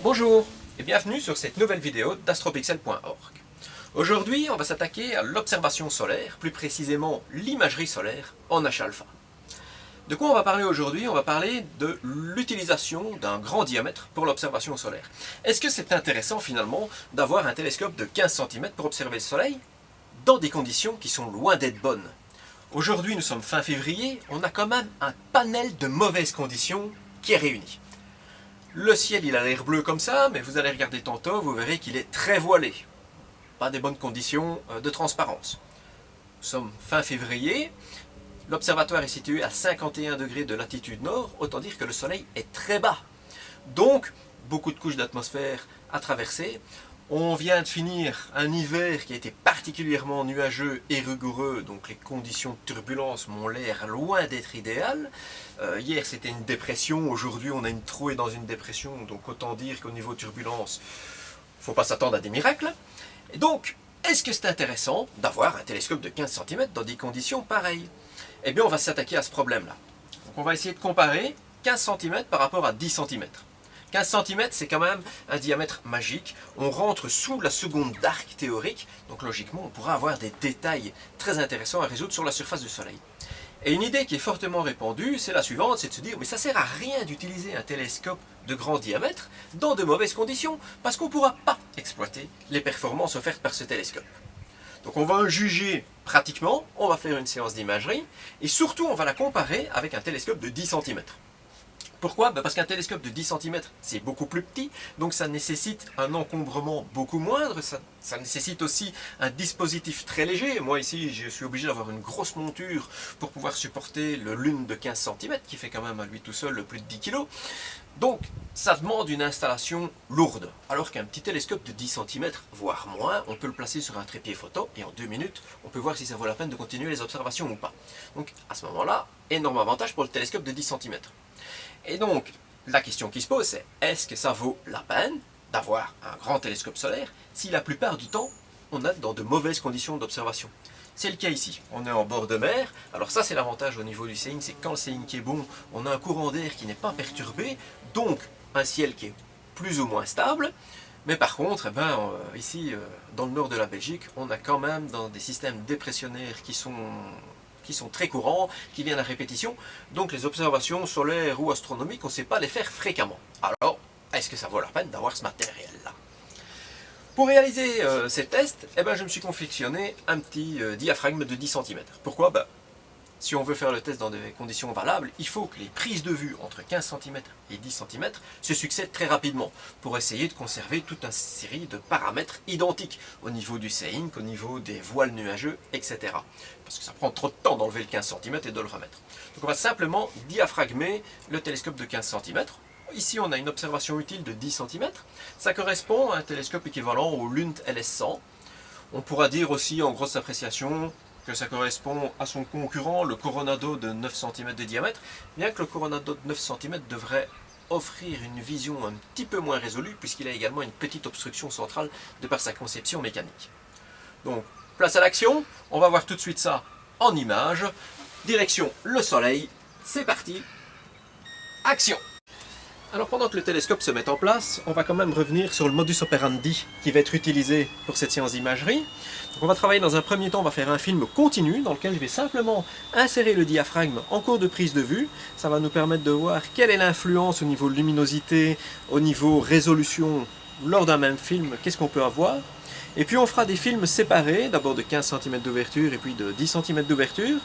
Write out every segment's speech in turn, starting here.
Bonjour et bienvenue sur cette nouvelle vidéo d'astropixel.org. Aujourd'hui, on va s'attaquer à l'observation solaire, plus précisément l'imagerie solaire en H-alpha. De quoi on va parler aujourd'hui? On va parler de l'utilisation d'un grand diamètre pour l'observation solaire. Est-ce que c'est intéressant finalement d'avoir un télescope de 15 cm pour observer le Soleil dans des conditions qui sont loin d'être bonnes? Aujourd'hui, nous sommes fin février, on a quand même un panel de mauvaises conditions qui est réuni. Le ciel, il a l'air bleu comme ça, mais vous allez regarder tantôt, vous verrez qu'il est très voilé. Pas des bonnes conditions de transparence. Nous sommes fin février, l'observatoire est situé à 51 degrés de latitude nord, autant dire que le soleil est très bas. Donc, beaucoup de couches d'atmosphère à traverser. On vient de finir un hiver qui a été particulièrement nuageux et rigoureux, donc les conditions de turbulence m'ont l'air loin d'être idéales. Hier c'était une dépression, aujourd'hui on a une trouée dans une dépression, donc autant dire qu'au niveau turbulence, il ne faut pas s'attendre à des miracles. Et donc, est-ce que c'est intéressant d'avoir un télescope de 15 cm dans des conditions pareilles? Eh bien on va s'attaquer à ce problème-là. Donc on va essayer de comparer 15 cm par rapport à 10 cm. 15 cm, c'est quand même un diamètre magique. On rentre sous la seconde d'arc théorique, donc logiquement, on pourra avoir des détails très intéressants à résoudre sur la surface du Soleil. Et une idée qui est fortement répandue, c'est la suivante, c'est de se dire, mais ça sert à rien d'utiliser un télescope de grand diamètre dans de mauvaises conditions, parce qu'on ne pourra pas exploiter les performances offertes par ce télescope. Donc on va juger pratiquement, on va faire une séance d'imagerie, et surtout on va la comparer avec un télescope de 10 cm. Pourquoi? Parce qu'un télescope de 10 cm, c'est beaucoup plus petit, donc ça nécessite un encombrement beaucoup moindre, ça nécessite aussi un dispositif très léger. Moi ici, je suis obligé d'avoir une grosse monture pour pouvoir supporter le Lune de 15 cm, qui fait quand même à lui tout seul plus de 10 kg. Donc ça demande une installation lourde, alors qu'un petit télescope de 10 cm, voire moins, on peut le placer sur un trépied photo, et en 2 minutes, on peut voir si ça vaut la peine de continuer les observations ou pas. Donc à ce moment-là, énorme avantage pour le télescope de 10 cm. Et donc, la question qui se pose, c'est est-ce que ça vaut la peine d'avoir un grand télescope solaire si la plupart du temps, on est dans de mauvaises conditions d'observation? C'est le cas ici. On est en bord de mer. Alors ça, c'est l'avantage au niveau du seeing, c'est que quand le seeing est bon, on a un courant d'air qui n'est pas perturbé, donc un ciel qui est plus ou moins stable. Mais par contre, ici, dans le nord de la Belgique, on a quand même dans des systèmes dépressionnaires qui sont très courants, qui viennent à répétition. Donc les observations solaires ou astronomiques, on ne sait pas les faire fréquemment. Alors, est-ce que ça vaut la peine d'avoir ce matériel-là? Pour réaliser ces tests, je me suis confectionné un petit diaphragme de 10 cm. Pourquoi? Si on veut faire le test dans des conditions valables, il faut que les prises de vue entre 15 cm et 10 cm se succèdent très rapidement pour essayer de conserver toute une série de paramètres identiques au niveau du seeing, au niveau des voiles nuageux, etc. Parce que ça prend trop de temps d'enlever le 15 cm et de le remettre. Donc on va simplement diaphragmer le télescope de 15 cm. Ici on a une observation utile de 10 cm. Ça correspond à un télescope équivalent au Lund LS100. On pourra dire aussi en grosse appréciation que ça correspond à son concurrent, le Coronado de 9 cm de diamètre, bien que le Coronado de 9 cm devrait offrir une vision un petit peu moins résolue, puisqu'il a également une petite obstruction centrale de par sa conception mécanique. Donc, place à l'action, on va voir tout de suite ça en image. Direction le Soleil, c'est parti, action! Alors pendant que le télescope se met en place, on va quand même revenir sur le modus operandi qui va être utilisé pour cette séance d'imagerie. Donc on va travailler dans un premier temps, on va faire un film continu dans lequel je vais simplement insérer le diaphragme en cours de prise de vue. Ça va nous permettre de voir quelle est l'influence au niveau luminosité, au niveau résolution lors d'un même film, qu'est-ce qu'on peut avoir. Et puis on fera des films séparés, d'abord de 15 cm d'ouverture et puis de 10 cm d'ouverture.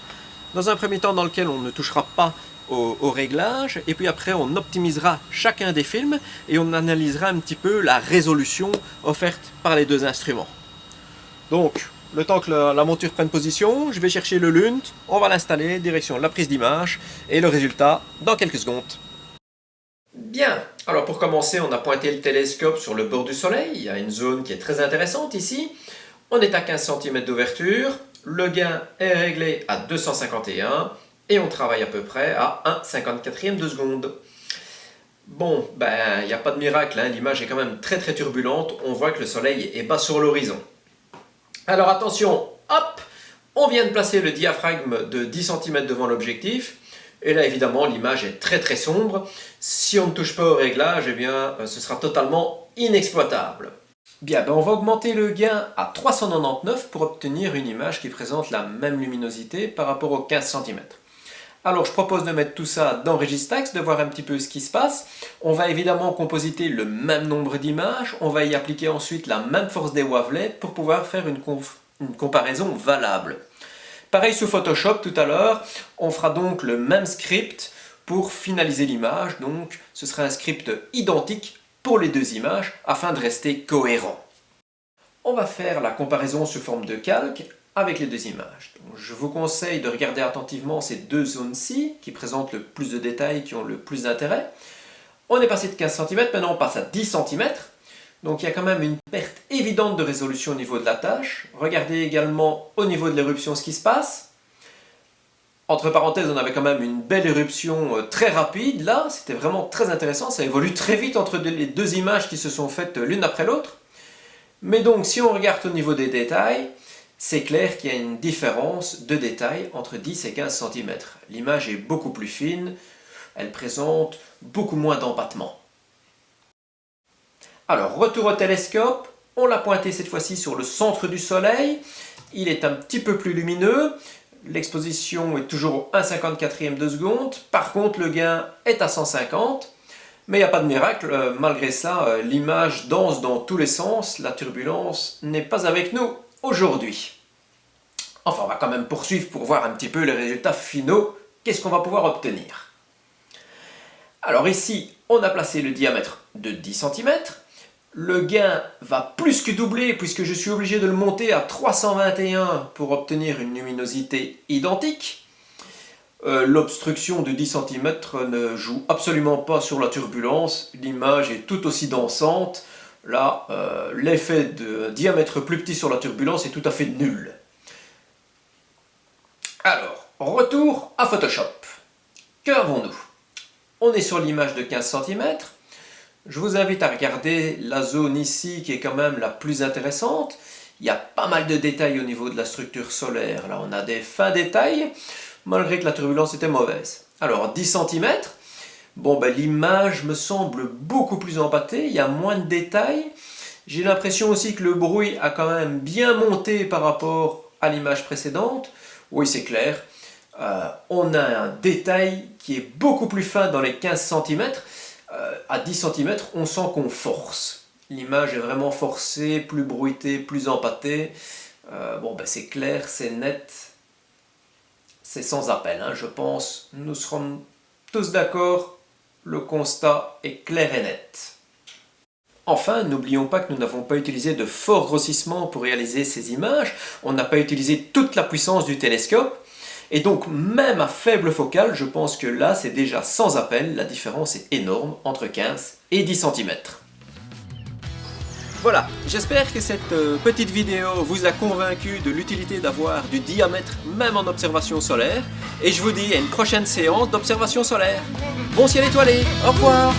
Dans un premier temps dans lequel on ne touchera pas au réglage, et puis après on optimisera chacun des films et on analysera un petit peu la résolution offerte par les deux instruments. Donc, le temps que la monture prenne position, je vais chercher le Lund, on va l'installer, direction la prise d'image, et le résultat dans quelques secondes. Bien, alors pour commencer, on a pointé le télescope sur le bord du Soleil, il y a une zone qui est très intéressante ici. On est à 15 cm d'ouverture, le gain est réglé à 251, et on travaille à peu près à 1/54e de seconde. Bon, il n'y a pas de miracle, hein, l'image est quand même très turbulente, on voit que le Soleil est bas sur l'horizon. Alors attention, hop, on vient de placer le diaphragme de 10 cm devant l'objectif. Et là évidemment l'image est très sombre. Si on ne touche pas au réglage, eh bien ce sera totalement inexploitable. Bien, ben on va augmenter le gain à 399 pour obtenir une image qui présente la même luminosité par rapport aux 15 cm. Alors je propose de mettre tout ça dans Registax, de voir un petit peu ce qui se passe. On va évidemment compositer le même nombre d'images, on va y appliquer ensuite la même force des wavelets pour pouvoir faire une comparaison valable. Pareil sous Photoshop tout à l'heure, on fera donc le même script pour finaliser l'image, donc ce sera un script identique pour les deux images afin de rester cohérent. On va faire la comparaison sous forme de calque avec les deux images. Donc, je vous conseille de regarder attentivement ces deux zones-ci qui présentent le plus de détails, qui ont le plus d'intérêt. On est passé de 15 cm, maintenant on passe à 10 cm. Donc il y a quand même une perte évidente de résolution au niveau de la tâche. Regardez également au niveau de l'éruption ce qui se passe. Entre parenthèses, on avait quand même une belle éruption très rapide. Là, c'était vraiment très intéressant. Ça évolue très vite entre les deux images qui se sont faites l'une après l'autre. Mais donc, si on regarde au niveau des détails, c'est clair qu'il y a une différence de détail entre 10 et 15 cm. L'image est beaucoup plus fine. Elle présente beaucoup moins d'empattement. Alors, retour au télescope. On l'a pointé cette fois-ci sur le centre du Soleil. Il est un petit peu plus lumineux. L'exposition est toujours au 1/54e de seconde. Par contre, le gain est à 150. Mais il n'y a pas de miracle. Malgré ça, l'image danse dans tous les sens. La turbulence n'est pas avec nous aujourd'hui. Enfin, on va quand même poursuivre pour voir un petit peu les résultats finaux. Qu'est-ce qu'on va pouvoir obtenir? Alors ici, on a placé le diamètre de 10 cm. Le gain va plus que doubler puisque je suis obligé de le monter à 321 pour obtenir une luminosité identique. L'obstruction de 10 cm ne joue absolument pas sur la turbulence. L'image est tout aussi dansante. Là, l'effet de diamètre plus petit sur la turbulence est tout à fait nul. Alors, retour à Photoshop. Qu'avons-nous? On est sur l'image de 15 cm. Je vous invite à regarder la zone ici qui est quand même la plus intéressante. Il y a pas mal de détails au niveau de la structure solaire. Là, on a des fins détails, malgré que la turbulence était mauvaise. Alors, 10 cm. Bon, ben, l'image me semble beaucoup plus empâtée. Il y a moins de détails. J'ai l'impression aussi que le bruit a quand même bien monté par rapport à l'image précédente. Oui, c'est clair. On a un détail qui est beaucoup plus fin dans les 15 cm. À 10 cm, on sent qu'on force. L'image est vraiment forcée, plus bruitée, plus empâtée. Bon, ben c'est clair, c'est net. C'est sans appel, hein, je pense. Nous serons tous d'accord. Le constat est clair et net. Enfin, n'oublions pas que nous n'avons pas utilisé de fort grossissement pour réaliser ces images. On n'a pas utilisé toute la puissance du télescope. Et donc, même à faible focale, je pense que là, c'est déjà sans appel. La différence est énorme entre 15 et 10 cm. Voilà, j'espère que cette petite vidéo vous a convaincu de l'utilité d'avoir du diamètre même en observation solaire. Et je vous dis à une prochaine séance d'observation solaire. Bon ciel étoilé, au revoir!